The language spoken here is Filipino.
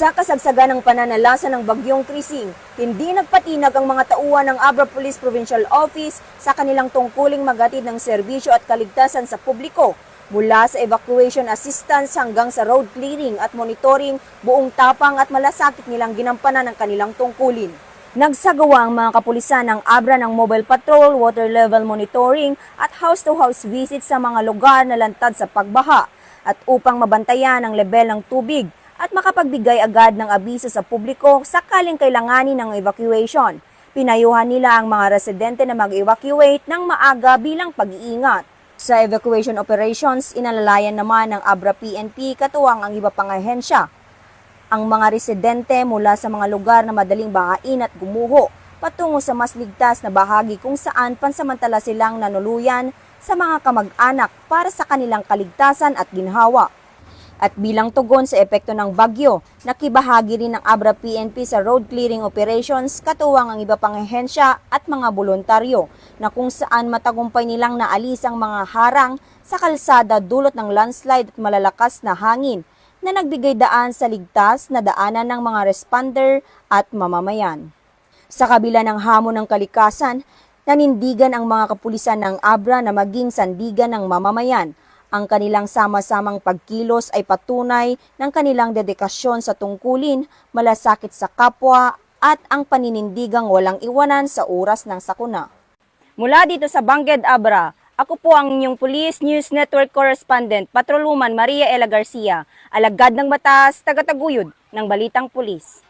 Sa kasagsagan ng pananalasa ng Bagyong Krising, hindi nagpatinag ang mga tauhan ng Abra Police Provincial Office sa kanilang tungkuling maghatid ng serbisyo at kaligtasan sa publiko. Mula sa evacuation assistance hanggang sa road clearing at monitoring, buong tapang at malasakit nilang ginampanan ang kanilang tungkulin. Nagsagawa ang mga kapulisan ng Abra ng mobile patrol, water level monitoring at house-to-house visit sa mga lugar na lantad sa pagbaha at upang mabantayan ang level ng tubig at makapagbigay agad ng abiso sa publiko sakaling kailanganin ng evacuation. Pinayuhan nila ang mga residente na mag-evacuate ng maaga bilang pag-iingat. Sa evacuation operations, inalalayan naman ng Abra PNP katuwang ang iba pang ahensya. Ang mga residente mula sa mga lugar na madaling bahain at gumuho patungo sa mas ligtas na bahagi kung saan pansamantala silang nanuluyan sa mga kamag-anak para sa kanilang kaligtasan at ginhawa. At bilang tugon sa epekto ng bagyo, nakibahagi rin ng Abra PNP sa road clearing operations katuwang ang iba pang ahensya at mga voluntaryo na kung saan matagumpay nilang naalis ang mga harang sa kalsada dulot ng landslide at malalakas na hangin na nagbigay daan sa ligtas na daanan ng mga responder at mamamayan. Sa kabila ng hamon ng kalikasan, nanindigan ang mga kapulisan ng Abra na maging sandigan ng mamamayan. Ang kanilang sama-samang pagkilos ay patunay ng kanilang dedikasyon sa tungkulin, malasakit sa kapwa at ang paninindigang walang iwanan sa oras ng sakuna. Mula dito sa Bangged, Abra, ako po ang inyong Police News Network Correspondent, Patrolwoman Maria Ella Garcia, alagad ng batas, tagataguyod ng Balitang Pulis.